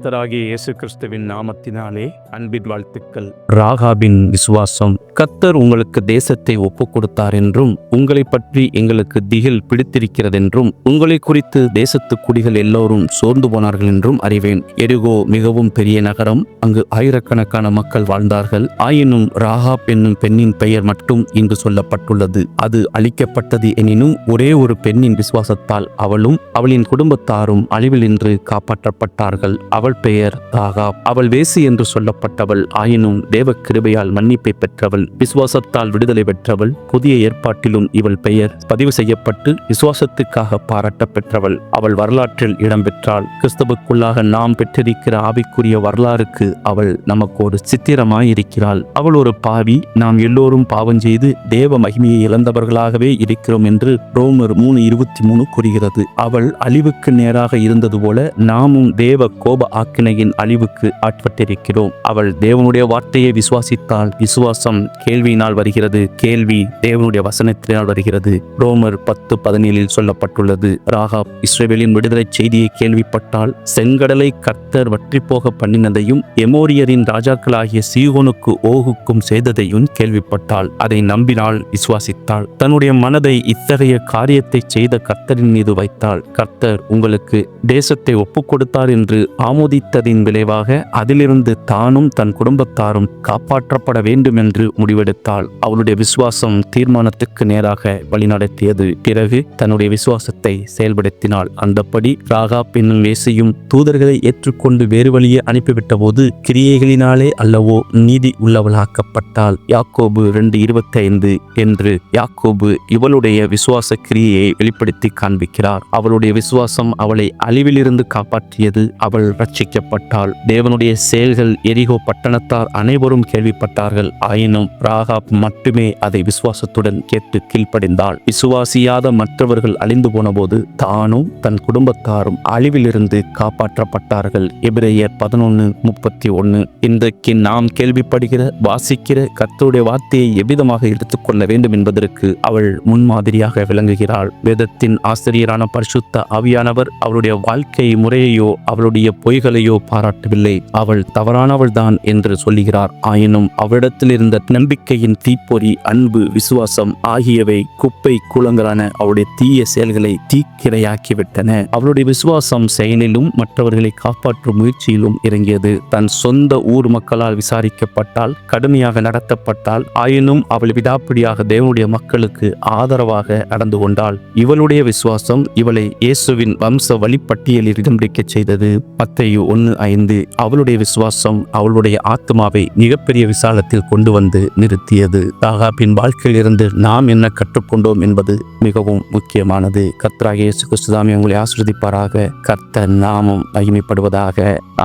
கர்த்தராகிய இயேசு கிறிஸ்துவின் நாமத்தினாலே அன்பின் வாழ்த்துக்கள். ராகாபின் விசுவாசம். கர்த்தர் உங்களுக்கு தேசத்தை ஒப்புக் கொடுத்தார் என்றும், உங்களை பற்றி எங்களுக்கு திகில் பிடித்திருக்கிறதென்றும், உங்களை குறித்து தேசத்து குடிகள் எல்லோரும் சோர்ந்து போனார்கள் என்றும் அறிவேன். எரிகோ மிகவும் பெரிய நகரம், அங்கு ஆயிரக்கணக்கான மக்கள் வாழ்ந்தார்கள். ஆயினும் ராகாப் என்னும் பெண்ணின் பெயர் மட்டும் இங்கு சொல்லப்பட்டுள்ளது. அது அழிக்கப்பட்டது எனினும், ஒரே ஒரு பெண்ணின் விசுவாசத்தால் அவளும் அவளின் குடும்பத்தாரும் அழிவிலின்று காப்பாற்றப்பட்டார்கள். அவள் பெயர் ராகாப். அவள் வேசி என்று சொல்லப்பட்டவள், ஆயினும் தேவ கிருபையால் மன்னிப்பை பெற்றவள், விசுவாசத்தால் விடுதலை பெற்றவள். புதிய ஏற்பாட்டிலும் இவள் பெயர் பதிவு செய்யப்பட்டு விசுவாசத்துக்காக பாராட்ட பெற்றவள். அவள் வரலாற்றில் இடம்பெற்றாள். கிறிஸ்துவுக்குள்ளாக நாம் பெற்றிருக்கிற ஆவிக்குரிய வரலாறுக்கு அவள் நமக்கு ஒரு சித்திரமாயிருக்கிறாள். அவள் ஒரு பாவி. நாம் எல்லோரும் பாவம் செய்து தேவ மகிமையை இழந்தவர்களாகவே இருக்கிறோம் என்று ரோமர் 3:23 கூறுகிறது. அவள் அழிவுக்கு நேராக இருந்தது போல நாமும் தேவ கோப ஆக்கினையின் அழிவுக்கு ஆட்பட்டிருக்கிறோம். அவள் தேவனுடைய வார்த்தையை விசுவாசித்தால், விசுவாசம் கேள்வியினால் வருகிறது, கேள்வி தேவனுடைய வசனத்தினால் வருகிறது. ரோமர் 10:17 சொல்லப்பட்டுள்ளது. ராகாப் இஸ்ரவேலின் விடுதலை செய்தியை கேள்விப்பட்டால், செங்கடலை கர்த்தர் வற்றி போக பண்ணினதையும் எமோரியரின் ராஜாக்களாகிய சீகோனுக்கு ஓகுக்கும் செய்ததையும் கேள்விப்பட்டாள். அதை நம்பினாள், விசுவாசித்தாள். தன்னுடைய மனதை இத்தகைய காரியத்தை செய்த கர்த்தரின் மீது வைத்தாள். கர்த்தர் உங்களுக்கு தேசத்தை ஒப்புக் கொடுத்தார் என்று ஆமோதித்ததின் விளைவாக அதிலிருந்து தானும் தன் குடும்பத்தாரும் காப்பாற்றப்பட வேண்டும் என்று முடிவெடுத்தாள். அவளுடைய விசுவாசம் தீர்மானத்துக்கு நேராக வழிநடத்தியது. பிறகு தன்னுடைய விசுவாசத்தை செயல்படுத்தினாள். அந்தப்படி ராகாப் என்னும் வேசியும் தூதர்களை ஏற்றுக்கொண்டு வேறு வழியே அனுப்பிவிட்ட போது கிரியைகளினாலே அல்லவோ நீதி உள்ளவளாக்கப்பட்டாள். யாக்கோபு 2:25 என்று யாக்கோபு இவளுடைய விசுவாச கிரியையை வெளிப்படுத்தி காண்பிக்கிறார். அவளுடைய விசுவாசம் அவளை அழிவிலிருந்து காப்பாற்றியது. அவள் ரட்சிக்கப்பட்டாள். தேவனுடைய செயல்கள் எரிகோ பட்டணத்தார் அனைவரும் கேள்விப்பட்டார்கள். ஆயினும் ராகாப் மட்டுமே அதை விசுவாசத்துடன் கேட்டு கீழ்ப்படிந்தாள். விசுவாசியாத மற்றவர்கள் அழிந்து போன போது தானும் தன் குடும்பத்தாரும் அழிவிலிருந்து காப்பாற்றப்பட்டார்கள். எபிரேயர் 11:31. இன்றைக்கு நாம் கேள்விப்படுகிற, வாசிக்கிற கர்த்தருடைய வார்த்தையை எவ்விதமாக எடுத்துக்கொள்ள வேண்டும் என்பதற்கு அவள் முன்மாதிரியாக விளங்குகிறாள். வேதத்தின் ஆசிரியரான பரிசுத்த ஆவியானவர் அவளுடைய வாழ்க்கை முறையையோ அவளுடைய பொய்களையோ பாராட்டவில்லை. அவள் தவறானவள் தான் என்று சொல்லுகிறார். ஆயினும் அவளிடத்தில் இருந்த நம்பிக்கையின் தீப்பொறி, அன்பு, விசுவாசம் ஆகியவை குப்பை கூலங்களான அவளுடைய தீய செயல்களை தீக்கிரையாக்கிவிட்டன. அவளுடைய விசுவாசம் செயலிலும் மற்றவர்களை காப்பாற்றும் முயற்சியிலும் இறங்கியது. தன் சொந்த ஊர் மக்களால் விசாரிக்கப்பட்டால், கடுமையாக நடத்தப்பட்டால், ஆயினும் அவள் விடாப்பிடியாக தேவனுடைய மக்களுக்கு ஆதரவாக நடந்து கொண்டாள். இவளுடைய விசுவாசம் இவளை இயேசுவின் வம்ச வழிப்பட்டியலில் இடம் பிடிக்கச் செய்தது. மத்தேயு 1:5. அவளுடைய விசுவாசம் அவளுடைய ஆத்மாவை மிகப்பெரிய விசாலத்தில் கொண்டு வந்து நிறுத்தியது. ராகாபின் வாழ்க்கையில் இருந்து நாம் என்ன கற்றுக்கொண்டோம் என்பது மிகவும் முக்கியமானது. கர்த்தராகிய இயேசு கிறிஸ்து தாமே உங்களை ஆசீர்வதிப்பாராக. கர்த்தர் நாமம் மகிமைப்படுவதாக.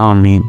ஆமீன்.